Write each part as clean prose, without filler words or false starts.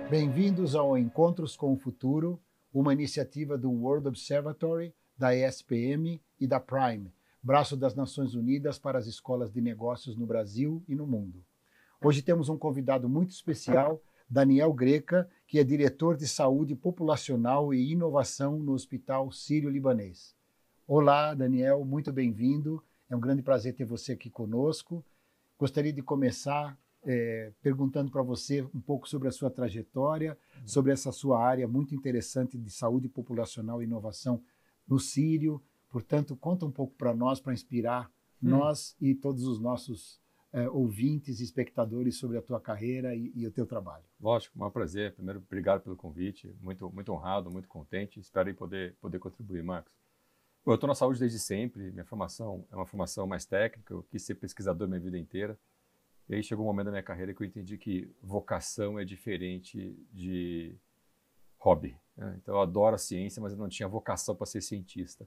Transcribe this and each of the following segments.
Bem-vindos ao Encontros com o Futuro, uma iniciativa do World Observatory, da ESPM e da Prime, braço das Nações Unidas para as escolas de negócios no Brasil e no mundo. Hoje temos um convidado muito especial, Daniel Greca, que é diretor de saúde populacional e inovação no Hospital Sírio-Libanês. Olá, Daniel, muito bem-vindo. É um grande prazer ter você aqui conosco. Gostaria de começar perguntando para você um pouco sobre a sua trajetória, sobre essa sua área muito interessante de saúde populacional e inovação no Sírio. Portanto, conta um pouco para nós, para inspirar nós e todos os nossos ouvintes e espectadores sobre a tua carreira e o teu trabalho. Lógico, um prazer. Primeiro, obrigado pelo convite. Muito honrado, muito contente. Espero aí poder contribuir, Marcos. Bom, eu estou na saúde desde sempre. Minha formação é uma formação mais técnica. Eu quis ser pesquisador minha vida inteira. E aí chegou um momento da minha carreira que eu entendi que vocação é diferente de hobby, né? Então eu adoro a ciência, mas eu não tinha vocação para ser cientista.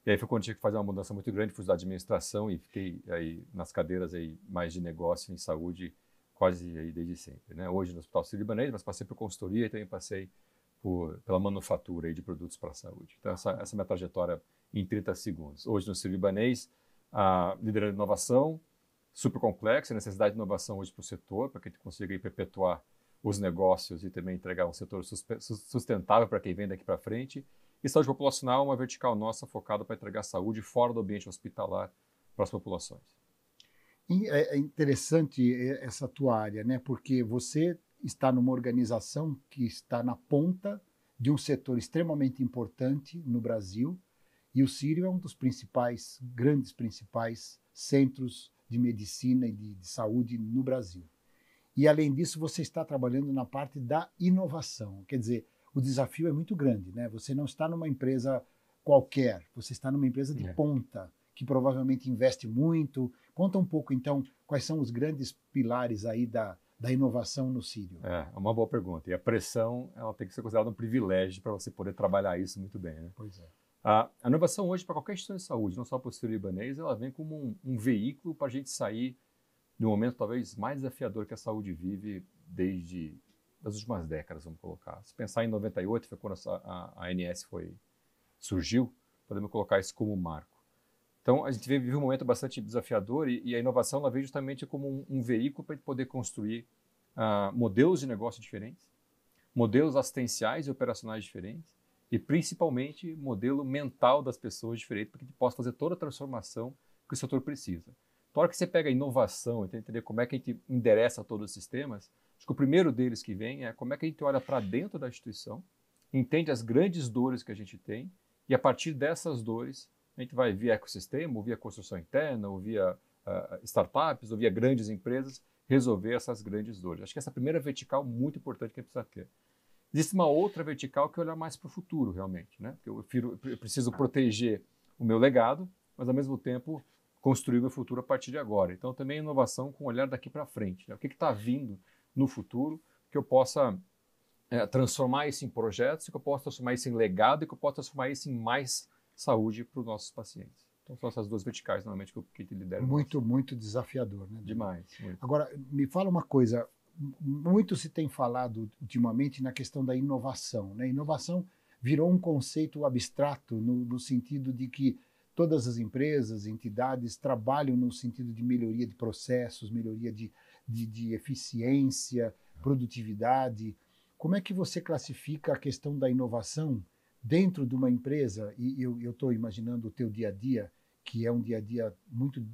E aí foi quando eu tive que fazer uma mudança muito grande, fui estudar administração e fiquei aí nas cadeiras aí mais de negócio em saúde quase aí desde sempre, né? Hoje no Hospital Sírio-Libanês, mas passei por consultoria e também passei pela manufatura aí de produtos para a saúde. Então essa é a minha trajetória em 30 segundos. Hoje no Sírio-Libanês, liderando inovação, super complexa, a necessidade de inovação hoje para o setor, para que a gente consiga aí perpetuar os negócios e também entregar um setor sustentável para quem vem daqui para frente. E saúde populacional é uma vertical nossa focada para entregar saúde fora do ambiente hospitalar para as populações. E é interessante essa tua área, né? Porque você está numa organização que está na ponta de um setor extremamente importante no Brasil, e o Sírio é um dos grandes principais centros de medicina e de saúde no Brasil. E, além disso, você está trabalhando na parte da inovação. Quer dizer, o desafio é muito grande, né? Você não está numa empresa qualquer, você está numa empresa de ponta, que provavelmente investe muito. Conta um pouco, então, quais são os grandes pilares aí da inovação no Sírio. É uma boa pergunta. E a pressão, ela tem que ser considerada um privilégio para você poder trabalhar isso muito bem, né? Pois é. A inovação hoje, para qualquer instituição de saúde, não só para o Sírio-Libanês, ela vem como um veículo para a gente sair de um momento talvez mais desafiador que a saúde vive desde as últimas décadas, vamos colocar. Se pensar em 98, foi quando a ANS surgiu, podemos colocar isso como marco. Então, a gente vive um momento bastante desafiador e a inovação ela vem justamente como um veículo para a gente poder construir modelos de negócio diferentes, modelos assistenciais e operacionais diferentes, e principalmente modelo mental das pessoas diferente, para que a gente possa fazer toda a transformação que o setor precisa. Então, a hora que você pega a inovação e tenta entender como é que a gente endereça todos os sistemas, acho que o primeiro deles que vem é como é que a gente olha para dentro da instituição, entende as grandes dores que a gente tem, e a partir dessas dores, a gente vai via ecossistema, ou via construção interna, ou via startups, ou via grandes empresas, resolver essas grandes dores. Acho que essa é a primeira vertical muito importante que a gente precisa ter. Existe uma outra vertical que é olhar mais para o futuro, realmente, né? Porque eu preciso proteger o meu legado, mas, ao mesmo tempo, construir o meu futuro a partir de agora. Então, também inovação com um olhar daqui para frente, né? O que está vindo no futuro, que eu possa transformar isso em projetos, que eu possa transformar isso em legado e que eu possa transformar isso em mais saúde para os nossos pacientes. Então, são essas duas verticais, normalmente, que te lideram. Muito desafiador, né? Demais. Muito. Agora, me fala uma coisa. Muito se tem falado ultimamente na questão da inovação, né? Inovação virou um conceito abstrato no sentido de que todas as empresas, entidades trabalham no sentido de melhoria de processos, melhoria de eficiência, produtividade. Como é que você classifica a questão da inovação dentro de uma empresa? E eu estou imaginando o teu dia a dia, que é um dia a dia muito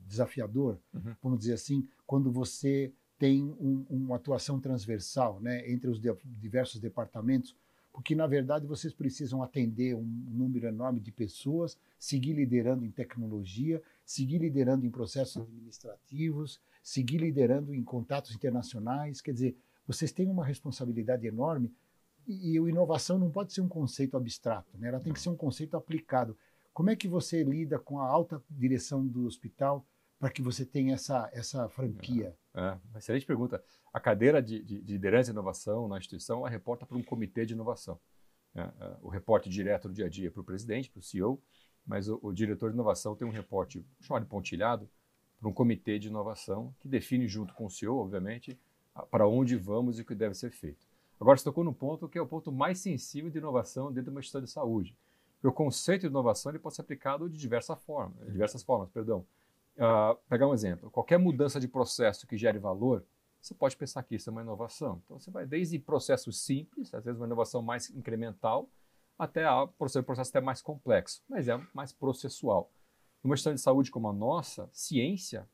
desafiador, vamos dizer assim, quando você tem uma atuação transversal, né, entre os diversos departamentos, porque, na verdade, vocês precisam atender um número enorme de pessoas, seguir liderando em tecnologia, seguir liderando em processos administrativos, seguir liderando em contatos internacionais. Quer dizer, vocês têm uma responsabilidade enorme e a inovação não pode ser um conceito abstrato, né? Ela tem que ser um conceito aplicado. Como é que você lida com a alta direção do hospital para que você tenha essa franquia? Excelente pergunta. A cadeira de liderança e inovação na instituição, ela reporta para um comitê de inovação. O reporte direto do dia a dia é para o presidente, para o CEO, mas o diretor de inovação tem um reporte chamado de pontilhado para um comitê de inovação que define, junto com o CEO, obviamente, para onde vamos e o que deve ser feito. Agora, você tocou no ponto que é o ponto mais sensível de inovação dentro de uma instituição de saúde. Porque o conceito de inovação ele pode ser aplicado de diversas formas. Pegar um exemplo. Qualquer mudança de processo que gere valor, você pode pensar que isso é uma inovação. Então, você vai desde processos simples, às vezes uma inovação mais incremental, até processo até mais complexo, mas é mais processual. Numa instituição de saúde como a nossa, ciência,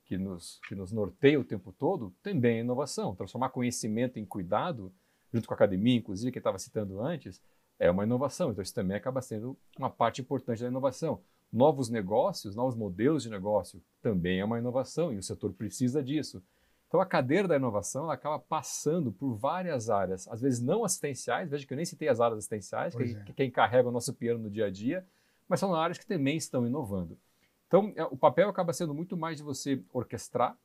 que nos norteia o tempo todo, também é inovação. Transformar conhecimento em cuidado, junto com a academia, inclusive, que eu estava citando antes, é uma inovação. Então, isso também acaba sendo uma parte importante da inovação. Novos negócios, novos modelos de negócio, também é uma inovação, e o setor precisa disso. Então, a cadeira da inovação ela acaba passando por várias áreas, às vezes não assistenciais, veja que eu nem citei as áreas assistenciais, que quem carrega o nosso piano no dia a dia, mas são áreas que também estão inovando. Então, o papel acaba sendo muito mais de você orquestrar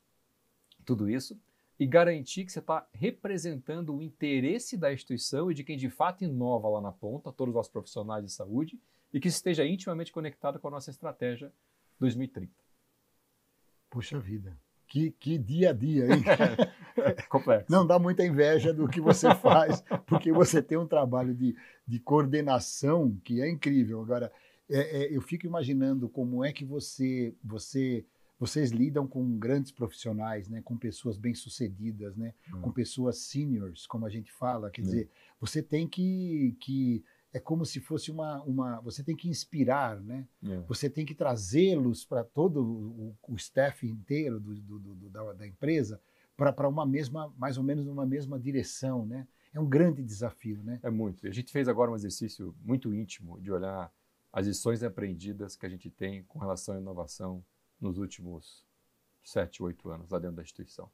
tudo isso e garantir que você está representando o interesse da instituição e de quem de fato inova lá na ponta, todos os nossos profissionais de saúde, e que esteja intimamente conectado com a nossa estratégia 2030. Puxa vida. Que dia a dia, hein? Complexo. Não dá muita inveja do que você faz, porque você tem um trabalho de coordenação que é incrível. Agora, eu fico imaginando como é que vocês lidam com grandes profissionais, né, com pessoas bem-sucedidas, né, com pessoas seniors, como a gente fala. Quer dizer, você tem que é como se fosse você tem que inspirar, né? Você tem que trazê-los para todo o staff inteiro da empresa para mais ou menos uma mesma direção, né? É um grande desafio, né? É muito. A gente fez agora um exercício muito íntimo de olhar as lições aprendidas que a gente tem com relação à inovação nos últimos 7, 8 anos lá dentro da instituição.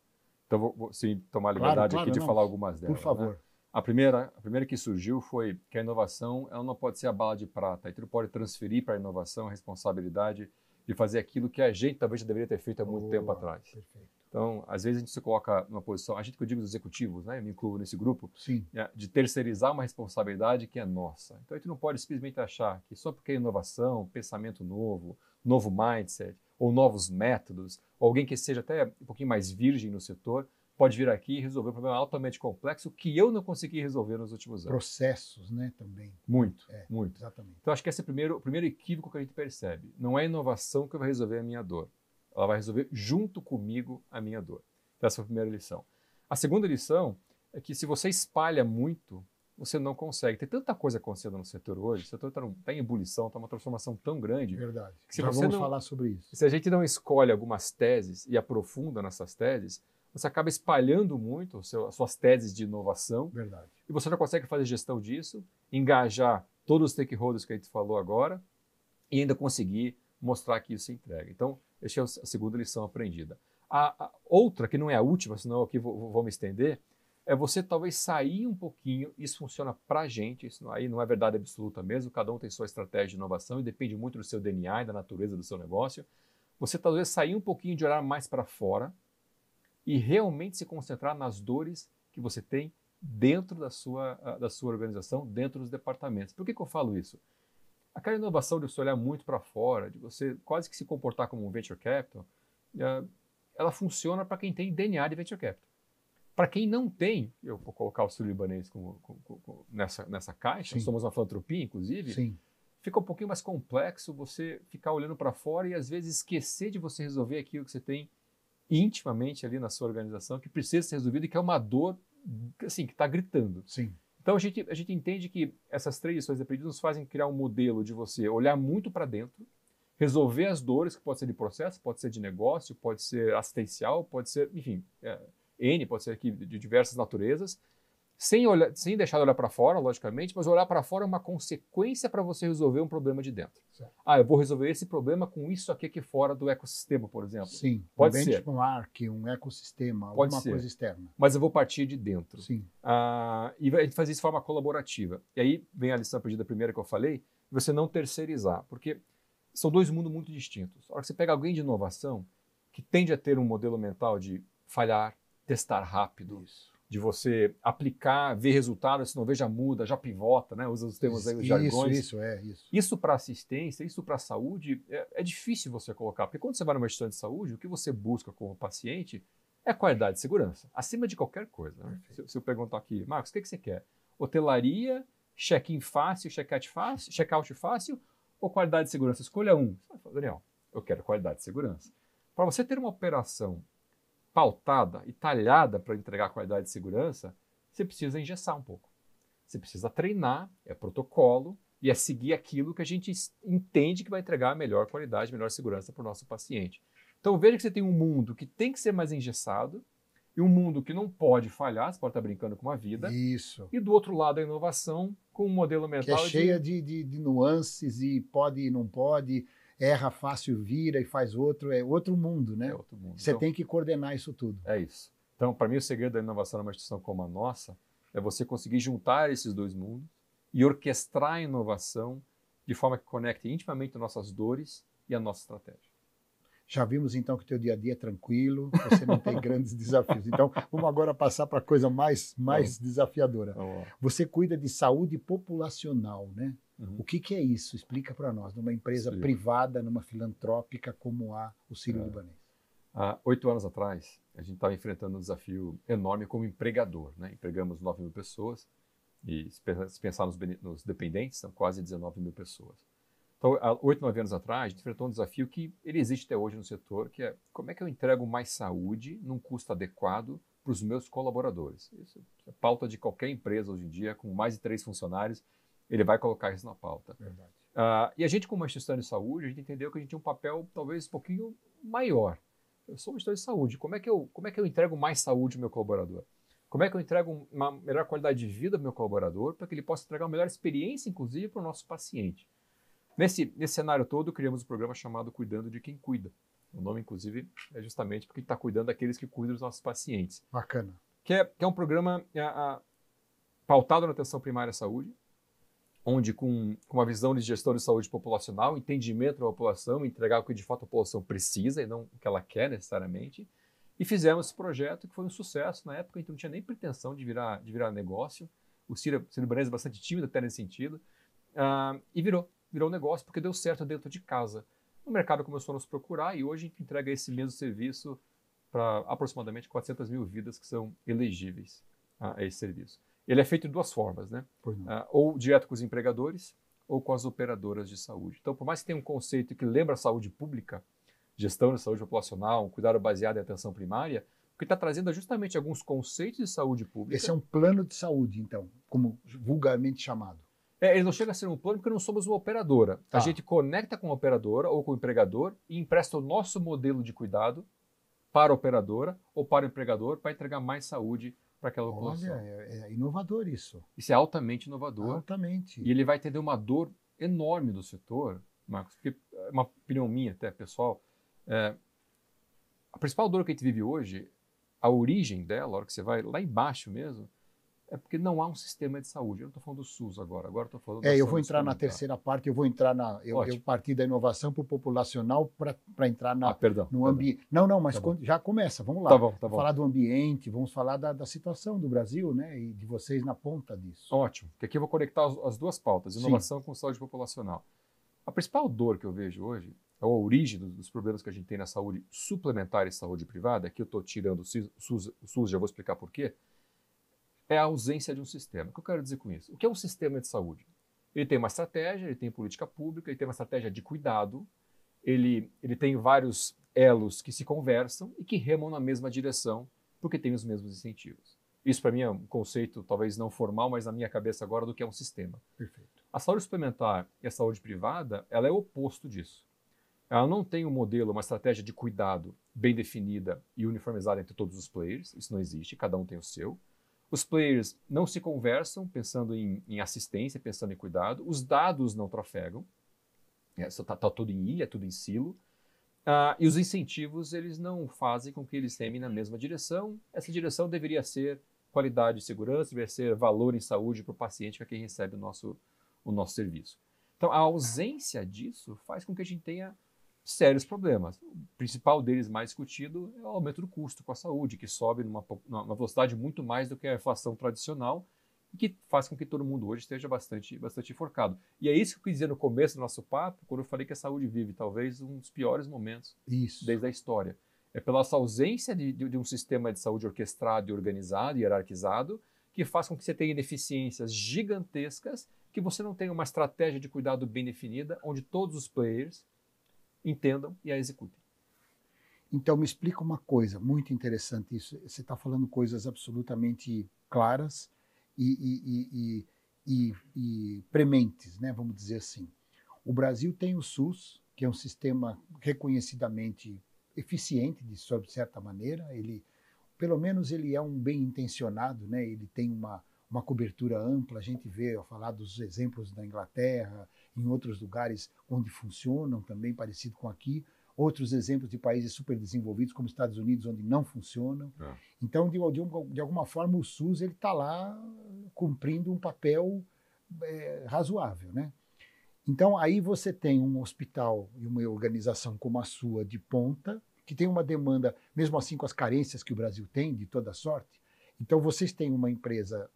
Então, vou tomar a liberdade aqui de falar algumas delas. Por favor. Né? A primeira que surgiu foi que a inovação ela não pode ser a bala de prata. A gente não pode transferir para a inovação a responsabilidade de fazer aquilo que a gente talvez já deveria ter feito há muito tempo atrás. Perfeito. Então, às vezes a gente se coloca numa posição, a gente que eu digo dos executivos, né, eu me incluo nesse grupo, Sim. De terceirizar uma responsabilidade que é nossa. Então, a gente não pode simplesmente achar que só porque é inovação, pensamento novo, novo mindset, ou novos métodos, ou alguém que seja até um pouquinho mais virgem no setor, pode vir aqui e resolver um problema altamente complexo que eu não consegui resolver nos últimos anos. Processos, né, também. Muito. Exatamente. Então, acho que esse é o primeiro equívoco que a gente percebe. Não é a inovação que vai resolver a minha dor. Ela vai resolver junto comigo a minha dor. Então, essa foi a primeira lição. A segunda lição é que se você espalha muito, você não consegue. Tem tanta coisa acontecendo no setor hoje, o setor está em ebulição, está uma transformação tão grande. Verdade. Que se Já você vamos falar sobre isso. Se a gente não escolhe algumas teses e aprofunda nessas teses, você acaba espalhando muito as suas teses de inovação. Verdade. E você não consegue fazer gestão disso, engajar todos os stakeholders que a gente falou agora e ainda conseguir mostrar que isso se entrega. Então, essa é a segunda lição aprendida. A outra, que não é a última, senão aqui vou me estender, é você talvez sair um pouquinho, isso funciona para a gente, isso aí não é verdade absoluta mesmo, cada um tem sua estratégia de inovação e depende muito do seu DNA e da natureza do seu negócio. Você talvez sair um pouquinho de olhar mais para fora e realmente se concentrar nas dores que você tem dentro da sua organização, dentro dos departamentos. Por que eu falo isso? Aquela inovação de você olhar muito para fora, de você quase que se comportar como um venture capital, ela funciona para quem tem DNA de venture capital. Para quem não tem, eu vou colocar o Sírio-Libanês nessa caixa, Sim. somos uma filantropia, inclusive, Sim. Fica um pouquinho mais complexo você ficar olhando para fora e às vezes esquecer de você resolver aquilo que você tem intimamente ali na sua organização, que precisa ser resolvido e que é uma dor assim, que está gritando. Sim. Então a gente entende que essas 3 lições aprendidas nos fazem criar um modelo de você olhar muito para dentro, resolver as dores, que pode ser de processo, pode ser de negócio, pode ser assistencial, pode ser, enfim, pode ser aqui de diversas naturezas, sem deixar de olhar para fora, logicamente, mas olhar para fora é uma consequência para você resolver um problema de dentro. Certo. Eu vou resolver esse problema com isso aqui fora do ecossistema, por exemplo. Sim, pode um ser. benchmark, um ecossistema, Pode alguma ser. coisa externa. Mas eu vou partir de dentro. Sim. E a gente faz isso de forma colaborativa. E aí vem a lição aprendida primeira que eu falei, você não terceirizar, porque são 2 mundos muito distintos. A hora que você pega alguém de inovação, que tende a ter um modelo mental de falhar, testar rápido, Isso. de você aplicar, ver resultados, se não vê, já muda, já pivota, né? Usa os termos aí, os jargões. Isso. Isso para assistência, isso para saúde, é difícil você colocar, porque quando você vai numa instituição de saúde, o que você busca como paciente é qualidade e segurança, acima de qualquer coisa. Né? Se eu perguntar aqui, Marcos, o que você quer? Hotelaria, check-in fácil, check-out fácil ou qualidade e segurança? Escolha um. Você vai falar, Daniel, eu quero qualidade e segurança. Para você ter uma operação pautada e talhada para entregar qualidade e segurança, você precisa engessar um pouco. Você precisa treinar, é protocolo, e é seguir aquilo que a gente entende que vai entregar a melhor qualidade, melhor segurança para o nosso paciente. Então veja que você tem um mundo que tem que ser mais engessado, e um mundo que não pode falhar, você pode estar brincando com a vida. Isso. E do outro lado a inovação com um modelo mental que é cheia de nuances e pode e não pode, erra fácil, vira e faz outro, é outro mundo, né? É outro mundo. Você então, tem que coordenar isso tudo. É isso. Então, para mim, o segredo da inovação numa instituição como a nossa é você conseguir juntar esses dois mundos e orquestrar a inovação de forma que conecte intimamente nossas dores e a nossa estratégia. Já vimos então que o teu dia a dia é tranquilo, você não tem grandes desafios. Então, vamos agora passar para a coisa mais desafiadora. Você cuida de saúde populacional, né? Uhum. O que é isso? Explica para nós, numa empresa privada, numa filantrópica como a o Sírio-Libanês. Há 8 anos atrás, a gente estava enfrentando um desafio enorme como empregador, né? Empregamos 9 mil pessoas e se pensar nos dependentes, são quase 19 mil pessoas. Então, há 8, 9 anos atrás, a gente enfrentou um desafio que ele existe até hoje no setor, que é como é que eu entrego mais saúde num custo adequado para os meus colaboradores. Isso é pauta de qualquer empresa hoje em dia, com mais de 3 funcionários, ele vai colocar isso na pauta. Verdade. E a gente, como uma instituição de saúde, a gente entendeu que a gente tinha um papel talvez um pouquinho maior. Eu sou uma instituição de saúde, como é que eu entrego mais saúde ao meu colaborador? Como é que eu entrego uma melhor qualidade de vida ao meu colaborador para que ele possa entregar uma melhor experiência, inclusive, para o nosso paciente? Nesse cenário todo, criamos um programa chamado Cuidando de Quem Cuida. O nome, inclusive, é justamente porque está cuidando daqueles que cuidam dos nossos pacientes. Bacana. Que é um programa pautado na atenção primária à saúde, onde com uma visão de gestão de saúde populacional, entendimento da população, entregar o que de fato a população precisa e não o que ela quer necessariamente. E fizemos esse projeto que foi um sucesso. Na época a gente não tinha nem pretensão de virar negócio. O Sírio-Libanês é bastante tímido até nesse sentido. E virou um negócio porque deu certo dentro de casa. O mercado começou a nos procurar e hoje a gente entrega esse mesmo serviço para aproximadamente 400 mil vidas que são elegíveis a esse serviço. Ele é feito de 2 formas, né? Ou direto com os empregadores ou com as operadoras de saúde. Então, por mais que tenha um conceito que lembra a saúde pública, gestão de saúde populacional, um cuidado baseado em atenção primária, o que está trazendo é justamente alguns conceitos de saúde pública. Esse é um plano de saúde, então, como vulgarmente chamado. Ele não chega a ser um plano porque não somos uma operadora. A gente conecta com a operadora ou com o empregador e empresta o nosso modelo de cuidado para a operadora ou para o empregador para entregar mais saúde para aquela população. Olha, é inovador isso. Isso é altamente inovador. Altamente. E ele vai atender uma dor enorme do setor, Marcos, porque é uma opinião minha até, pessoal. A principal dor que a gente vive hoje, a origem dela, a hora que você vai lá embaixo mesmo, é porque não há um sistema de saúde. Eu não estou falando do SUS agora estou falando da eu vou entrar na terceira parte, eu parti da inovação para o populacional para entrar no ambiente. Não, mas já começa, vamos lá. Tá bom. Vamos falar do ambiente, vamos falar da situação do Brasil, né, e de vocês na ponta disso. Ótimo, porque aqui eu vou conectar as 2 pautas, inovação com saúde populacional. A principal dor que eu vejo hoje, a origem dos problemas que a gente tem na saúde suplementar e saúde privada, aqui eu estou tirando o SUS, já vou explicar por quê, é a ausência de um sistema. O que eu quero dizer com isso? O que é um sistema de saúde? Ele tem uma estratégia, ele tem política pública, ele tem uma estratégia de cuidado, ele tem vários elos que se conversam e que remam na mesma direção, porque tem os mesmos incentivos. Isso, para mim, é um conceito talvez não formal, mas na minha cabeça agora, do que é um sistema. Perfeito. A saúde suplementar e a saúde privada, ela é o oposto disso. Ela não tem um modelo, uma estratégia de cuidado bem definida e uniformizada entre todos os players. Isso não existe, cada um tem o seu. Os players não se conversam pensando em assistência, pensando em cuidado. Os dados não trafegam. Está tudo em ilha, tudo em silo. E os incentivos, eles não fazem com que eles remem na mesma direção. Essa direção deveria ser qualidade e segurança, deveria ser valor em saúde para o paciente, para quem recebe o nosso serviço. Então, a ausência disso faz com que a gente tenha sérios problemas. O principal deles, mais discutido, é o aumento do custo com a saúde, que sobe numa velocidade muito mais do que a inflação tradicional e que faz com que todo mundo hoje esteja bastante enforcado. E é isso que eu quis dizer no começo do nosso papo, quando eu falei que a saúde vive talvez um dos piores momentos desde a história. É pela essa ausência de um sistema de saúde orquestrado e organizado, hierarquizado, que faz com que você tenha ineficiências gigantescas, que você não tenha uma estratégia de cuidado bem definida, onde todos os players entendam e a executem. Então, me explica uma coisa, muito interessante isso. Você está falando coisas absolutamente claras e prementes, né? Vamos dizer assim. O Brasil tem o SUS, que é um sistema reconhecidamente eficiente, de certa maneira. Ele, pelo menos, ele é um bem intencionado, né? Ele tem uma cobertura ampla. A gente vê falar dos exemplos da Inglaterra, em outros lugares onde funcionam, também parecido com aqui. Outros exemplos de países super desenvolvidos, como os Estados Unidos, onde não funcionam. Então, de alguma forma, o SUS está lá cumprindo um papel razoável, né? Então, aí você tem um hospital e uma organização como a sua, de ponta, que tem uma demanda, mesmo assim com as carências que o Brasil tem, de toda sorte. Então, vocês têm uma empresa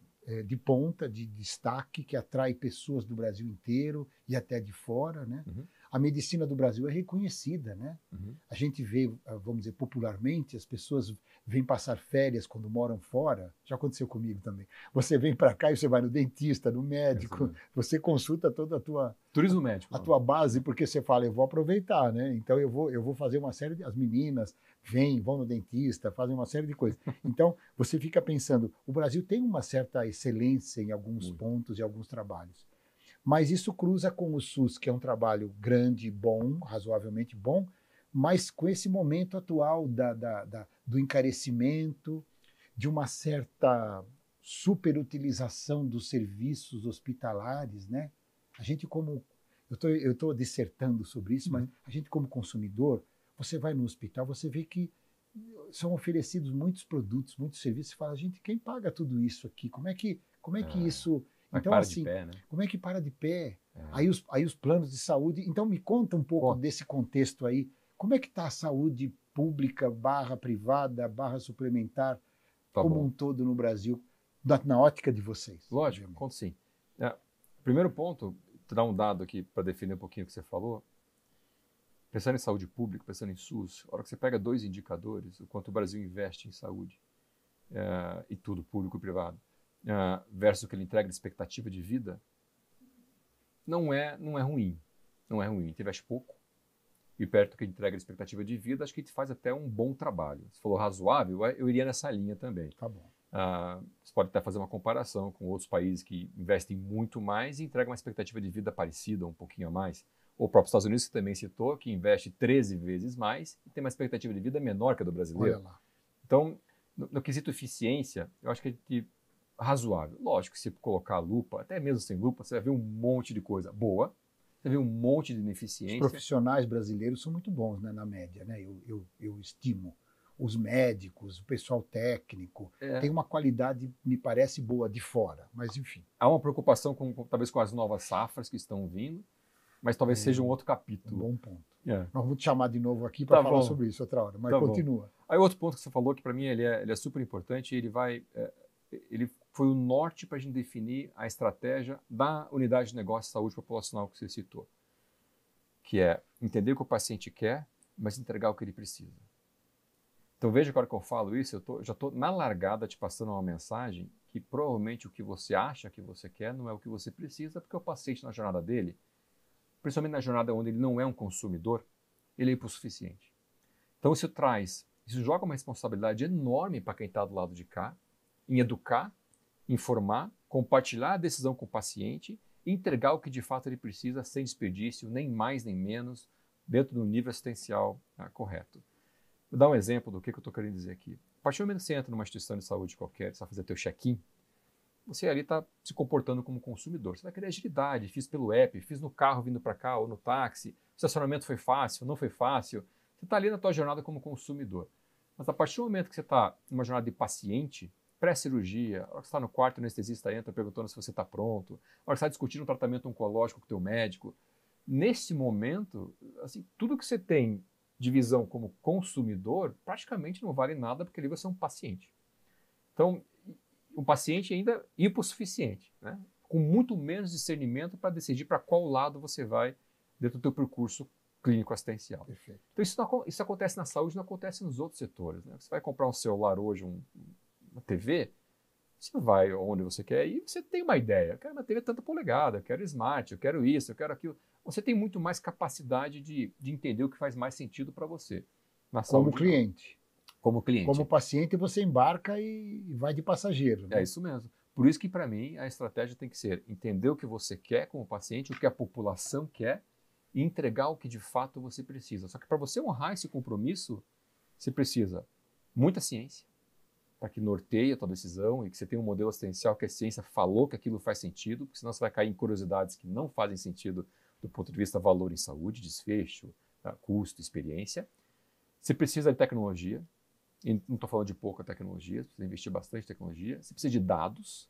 de ponta, de destaque, que atrai pessoas do Brasil inteiro e até de fora, né? Uhum. A medicina do Brasil é reconhecida, né? Uhum. A gente vê, vamos dizer, popularmente, as pessoas vêm passar férias quando moram fora. Já aconteceu comigo também. Você vem para cá e você vai no dentista, no médico, você consulta toda turismo médico, a tua base, porque você fala, eu vou aproveitar, né? Então eu vou fazer uma série de... As meninas vão no dentista, fazem uma série de coisas. Então você fica pensando, o Brasil tem uma certa excelência em alguns pontos e alguns trabalhos. Mas isso cruza com o SUS, que é um trabalho grande, bom, razoavelmente bom, mas com esse momento atual do encarecimento, de uma certa superutilização dos serviços hospitalares, né? A gente eu estou dissertando sobre isso, mas a gente como consumidor, você vai no hospital, você vê que são oferecidos muitos produtos, muitos serviços, você fala, gente, quem paga tudo isso aqui? Como é que isso... Então, assim, de pé, né? Como é que para de pé? Aí os planos de saúde... Então, me conta um pouco desse contexto aí. Como é que está a saúde pública, privada, suplementar, um todo no Brasil, na ótica de vocês? Lógico, conto sim. Primeiro ponto, te dar um dado aqui para definir um pouquinho o que você falou. Pensando em saúde pública, pensando em SUS, a hora que você pega 2 indicadores, o quanto o Brasil investe em saúde, e tudo, público e privado, versus o que ele entrega de expectativa de vida, não é ruim. Não é ruim. A gente investe pouco e perto do que entrega de expectativa de vida, acho que a gente faz até um bom trabalho. Se falou razoável, eu iria nessa linha também. Tá bom. Você pode até fazer uma comparação com outros países que investem muito mais e entregam uma expectativa de vida parecida, um pouquinho a mais. Ou o próprio Estados Unidos, que também citou, que investe 13 vezes mais e tem uma expectativa de vida menor que a do brasileiro. Olha lá. Então, no quesito eficiência, eu acho que a gente razoável. Lógico que se colocar a lupa, até mesmo sem lupa, você vai ver um monte de coisa boa, você vai ver um monte de ineficiência. Os profissionais brasileiros são muito bons, né, na média, né? Eu estimo. Os médicos, o pessoal técnico, tem uma qualidade, me parece, boa de fora, mas enfim. Há uma preocupação talvez com as novas safras que estão vindo, mas talvez seja um outro capítulo. Um bom ponto. Nós vamos te chamar de novo aqui para falar sobre isso outra hora, mas continua. Aí outro ponto que você falou, que para mim ele é super importante, ele foi o norte para a gente definir a estratégia da unidade de negócio de saúde populacional que você citou, que é entender o que o paciente quer, mas entregar o que ele precisa. Então veja que a hora que eu falo isso, já estou na largada te passando uma mensagem que provavelmente o que você acha que você quer não é o que você precisa, porque o paciente na jornada dele, principalmente na jornada onde ele não é um consumidor, ele é hipossuficiente. Então isso joga uma responsabilidade enorme para quem está do lado de cá, em educar, informar, compartilhar a decisão com o paciente e entregar o que de fato ele precisa sem desperdício, nem mais nem menos, dentro do nível assistencial correto. Vou dar um exemplo do que eu estou querendo dizer aqui. A partir do momento que você entra numa instituição de saúde qualquer, você vai fazer teu check-in, você ali está se comportando como consumidor. Você vai querer agilidade, fiz pelo app, fiz no carro vindo para cá ou no táxi, o estacionamento foi fácil, não foi fácil. Você está ali na tua jornada como consumidor. Mas a partir do momento que você está numa jornada de paciente, pré-cirurgia, a hora que você está no quarto, o anestesista entra perguntando se você está pronto, a hora que você está discutindo um tratamento oncológico com o teu médico, nesse momento, assim, tudo que você tem de visão como consumidor praticamente não vale nada, porque ali você é um paciente. Então, um paciente ainda hipossuficiente, né? Com muito menos discernimento para decidir para qual lado você vai dentro do teu percurso clínico-assistencial. Perfeito. Então, isso acontece na saúde, não acontece nos outros setores. Né? Você vai comprar um celular hoje, uma TV, você vai onde você quer e você tem uma ideia. Eu quero uma TV tanta polegada, eu quero smart, eu quero isso, eu quero aquilo. Você tem muito mais capacidade de entender o que faz mais sentido para você. Na Como saúde, cliente. não. Como cliente. Como paciente, você embarca e vai de passageiro. Né? É isso mesmo. Por isso que, para mim, a estratégia tem que ser entender o que você quer como paciente, o que a população quer e entregar o que de fato você precisa. Só que para você honrar esse compromisso, você precisa muita ciência, para que norteie a tua decisão e que você tenha um modelo assistencial que a ciência falou que aquilo faz sentido, porque senão você vai cair em curiosidades que não fazem sentido do ponto de vista valor em saúde, desfecho, custo, experiência. Você precisa de tecnologia, e não estou falando de pouca tecnologia, você precisa investir bastante em tecnologia, você precisa de dados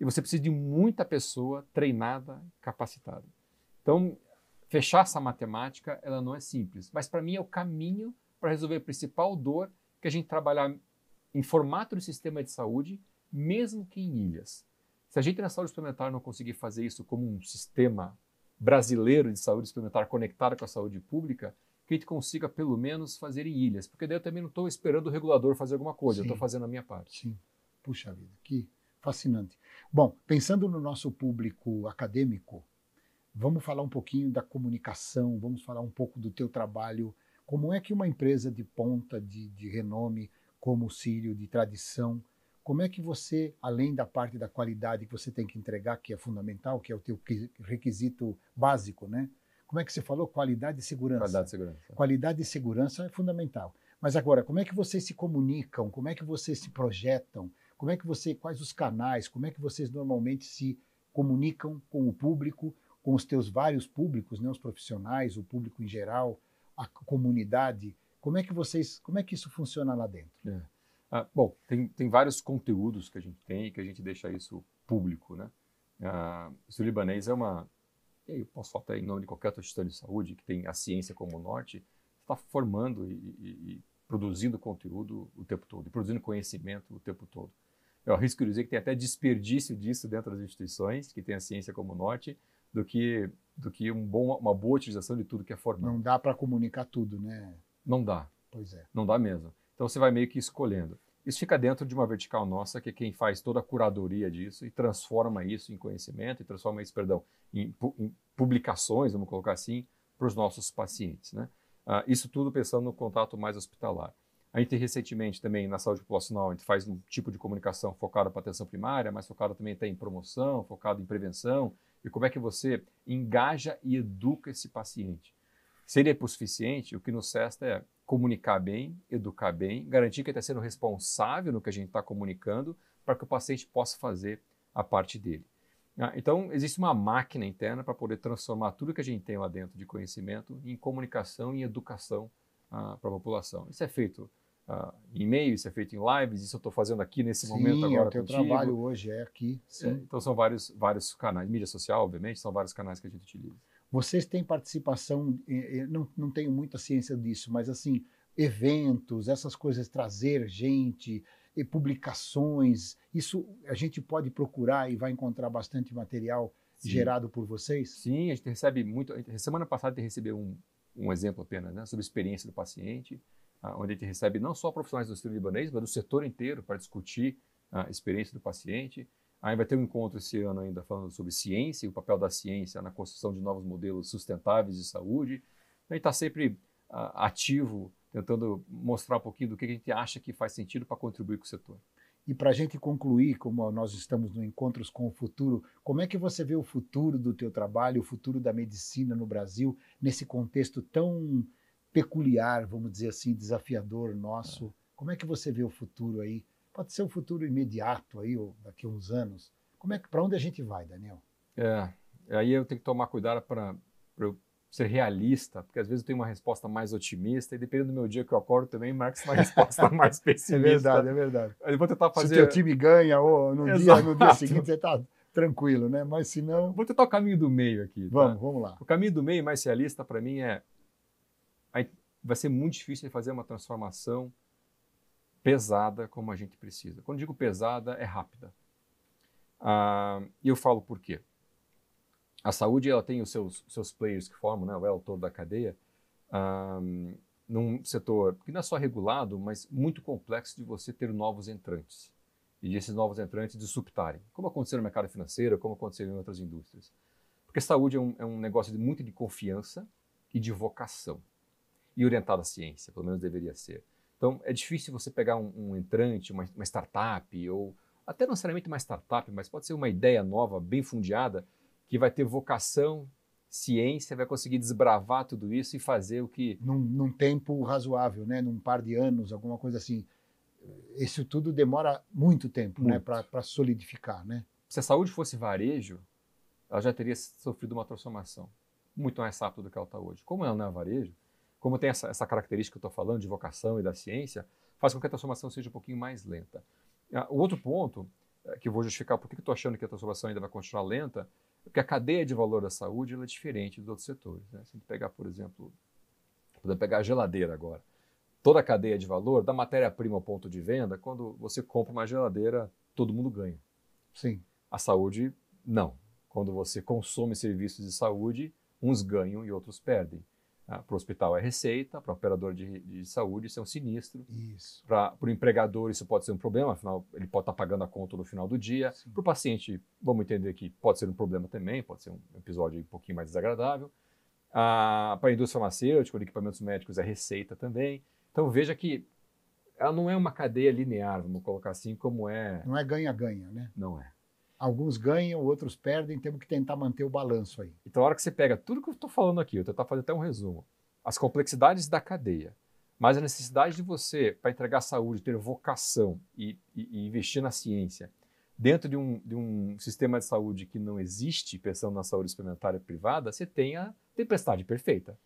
e você precisa de muita pessoa treinada, capacitada. Então, fechar essa matemática, ela não é simples, mas para mim é o caminho para resolver a principal dor que a gente trabalhar em formato de sistema de saúde, mesmo que em ilhas. Se a gente na saúde suplementar não conseguir fazer isso como um sistema brasileiro de saúde suplementar conectado com a saúde pública, que a gente consiga pelo menos fazer em ilhas, porque daí eu também não estou esperando o regulador fazer alguma coisa, eu estou fazendo a minha parte. Sim, puxa vida, que fascinante. Bom, pensando no nosso público acadêmico, vamos falar um pouquinho da comunicação, vamos falar um pouco do teu trabalho, como é que uma empresa de ponta, de renome, como o Círio, de tradição, como é que você, além da parte da qualidade que você tem que entregar, que é fundamental, que é o teu requisito básico, né? Como é que você falou? Qualidade e segurança. Qualidade e segurança. Qualidade e segurança é fundamental. Mas agora, como é que vocês se comunicam? Como é que vocês se projetam? Como é que quais os canais? Como é que vocês normalmente se comunicam com o público, com os teus vários públicos, né? Os profissionais, o público em geral, a comunidade? Como é que isso funciona lá dentro? Bom, tem vários conteúdos que a gente tem e que a gente deixa isso público, né? O Sírio-Libanês e aí eu posso falar até em nome de qualquer outra instituição de saúde que tem a ciência como norte, está formando e produzindo conteúdo o tempo todo, e produzindo conhecimento o tempo todo. Eu arrisco dizer que tem até desperdício disso dentro das instituições, que tem a ciência como norte, do que uma boa utilização de tudo que é formado. Não dá para comunicar tudo, né? Não dá. Pois é. Não dá mesmo. Então você vai meio que escolhendo. Isso fica dentro de uma vertical nossa, que é quem faz toda a curadoria disso e transforma isso em conhecimento, e transforma isso, em publicações, vamos colocar assim, para os nossos pacientes. Né? Isso tudo pensando no contato mais hospitalar. A gente recentemente também na saúde populacional, a gente faz um tipo de comunicação focada para a atenção primária, mas focada também até em promoção, focada em prevenção, e como é que você engaja e educa esse paciente. Se ele é hipossuficiente, o que nos resta é comunicar bem, educar bem, garantir que ele está sendo responsável no que a gente está comunicando para que o paciente possa fazer a parte dele. Então, existe uma máquina interna para poder transformar tudo que a gente tem lá dentro de conhecimento em comunicação e educação para a população. Isso é feito em e-mail, isso é feito em lives, isso eu estou fazendo aqui nesse momento agora contigo. O teu trabalho hoje é aqui. Sim. Então, são vários canais. Mídia social, obviamente, são vários canais que a gente utiliza. Vocês têm participação, não tenho muita ciência disso, mas assim, eventos, essas coisas, trazer gente, e publicações, isso a gente pode procurar e vai encontrar bastante material gerado por vocês? Sim, a gente recebe muito. Semana passada a gente recebeu um exemplo apenas, né, sobre a experiência do paciente, onde a gente recebe não só profissionais do Sírio-Libanês, mas do setor inteiro para discutir a experiência do paciente. Aí vai ter um encontro esse ano ainda falando sobre ciência e o papel da ciência na construção de novos modelos sustentáveis de saúde. A gente está sempre ativo, tentando mostrar um pouquinho do que a gente acha que faz sentido para contribuir com o setor. E para a gente concluir, como nós estamos no Encontros com o Futuro, como é que você vê o futuro do teu trabalho, o futuro da medicina no Brasil, nesse contexto tão peculiar, vamos dizer assim, desafiador nosso? Como é que você vê o futuro aí? Pode ser um futuro imediato aí, ou daqui a uns anos. Para onde a gente vai, Daniel? Aí eu tenho que tomar cuidado para eu ser realista, porque às vezes eu tenho uma resposta mais otimista e dependendo do meu dia que eu acordo também, marca uma resposta mais pessimista. É verdade. Eu vou tentar fazer... Se o teu time ganha ou no dia seguinte você está tranquilo, né? Mas se não... Vou tentar o caminho do meio aqui. Vamos lá. O caminho do meio mais realista para mim vai ser muito difícil de fazer uma transformação pesada como a gente precisa. Quando digo pesada, é rápida. E eu falo por quê. A saúde ela tem os seus players que formam, né, o elo todo da cadeia, num setor que não é só regulado, mas muito complexo de você ter novos entrantes. E esses novos entrantes disruptarem. Como aconteceu no mercado financeiro, como aconteceu em outras indústrias. Porque saúde é um negócio muito de confiança e de vocação. E orientado à ciência, pelo menos deveria ser. Então, é difícil você pegar um entrante, uma startup, ou até não necessariamente uma startup, mas pode ser uma ideia nova, bem fundeada, que vai ter vocação, ciência, vai conseguir desbravar tudo isso e fazer o que... Num tempo razoável, né? Num par de anos, alguma coisa assim. Isso tudo demora muito tempo, Muito. né? Para solidificar, né? Se a saúde fosse varejo, ela já teria sofrido uma transformação muito mais rápida do que ela está hoje. Como ela não é varejo, como tem essa característica que eu estou falando de vocação e da ciência, faz com que a transformação seja um pouquinho mais lenta. O outro ponto, que eu vou justificar por que eu estou achando que a transformação ainda vai continuar lenta, é que a cadeia de valor da saúde ela é diferente dos outros setores. Né? Se a gente pegar, por exemplo, podemos pegar a geladeira agora. Toda a cadeia de valor, da matéria-prima ao ponto de venda, quando você compra uma geladeira, todo mundo ganha. Sim. A saúde, não. Quando você consome serviços de saúde, uns ganham e outros perdem. Para o hospital é receita, para o operador de saúde isso é um sinistro. Isso. Para o empregador isso pode ser um problema, afinal ele pode estar pagando a conta no final do dia. Para o paciente, vamos entender que pode ser um problema também, pode ser um episódio um pouquinho mais desagradável. Para a indústria farmacêutica, de equipamentos médicos é receita também. Então veja que ela não é uma cadeia linear, vamos colocar assim, como é... Não é ganha-ganha, né? Não é. Alguns ganham, outros perdem, temos que tentar manter o balanço aí. Então, a hora que você pega tudo que eu estou falando aqui, eu vou tentar fazer até um resumo, as complexidades da cadeia, mas a necessidade de você, para entregar saúde, ter vocação e investir na ciência, dentro de um sistema de saúde que não existe, pensando na saúde experimentária privada, você tem a tempestade perfeita.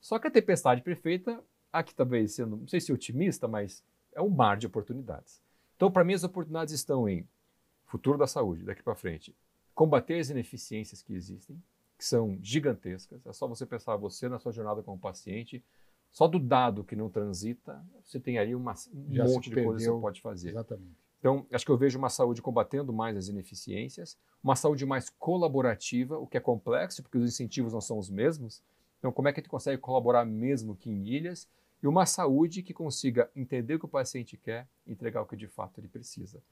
Só que a tempestade perfeita, aqui talvez sendo, não sei se otimista, mas é um mar de oportunidades. Então, para mim, as oportunidades estão em futuro da saúde, daqui para frente, combater as ineficiências que existem, que são gigantescas. É só você pensar você na sua jornada como paciente, só do dado que não transita, você tem aí um monte de coisas que você pode fazer. Exatamente. Então, acho que eu vejo uma saúde combatendo mais as ineficiências, uma saúde mais colaborativa, o que é complexo, porque os incentivos não são os mesmos. Então, como é que a gente consegue colaborar mesmo que em ilhas? E uma saúde que consiga entender o que o paciente quer e entregar o que de fato ele precisa.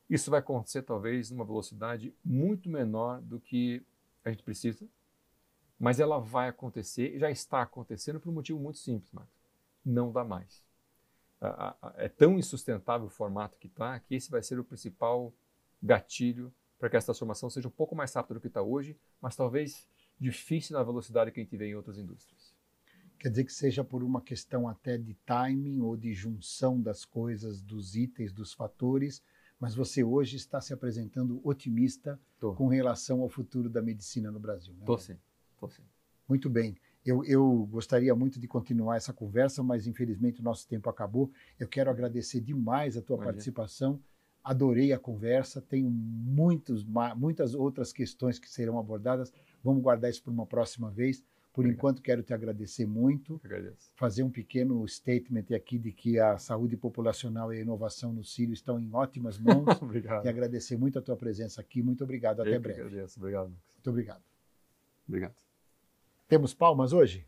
Isso vai acontecer, talvez, numa velocidade muito menor do que a gente precisa, mas ela vai acontecer, e já está acontecendo por um motivo muito simples, Marcos. Não dá mais. É tão insustentável o formato que está, que esse vai ser o principal gatilho para que essa transformação seja um pouco mais rápida do que está hoje, mas talvez difícil na velocidade que a gente vê em outras indústrias. Quer dizer que seja por uma questão até de timing ou de junção das coisas, dos itens, dos fatores, mas você hoje está se apresentando otimista com relação ao futuro da medicina no Brasil. Estou sim, estou sim. Muito bem. Eu gostaria muito de continuar essa conversa, mas infelizmente o nosso tempo acabou. Eu quero agradecer demais a tua participação. Adorei a conversa. Tenho muitas outras questões que serão abordadas. Vamos guardar isso para uma próxima vez. Por enquanto, quero te agradecer muito. Fazer um pequeno statement aqui de que a saúde populacional e a inovação no Círio estão em ótimas mãos. Obrigado. E agradecer muito a tua presença aqui. Muito obrigado. Até breve. Agradeço. Obrigado. Muito obrigado. Obrigado. Temos palmas hoje?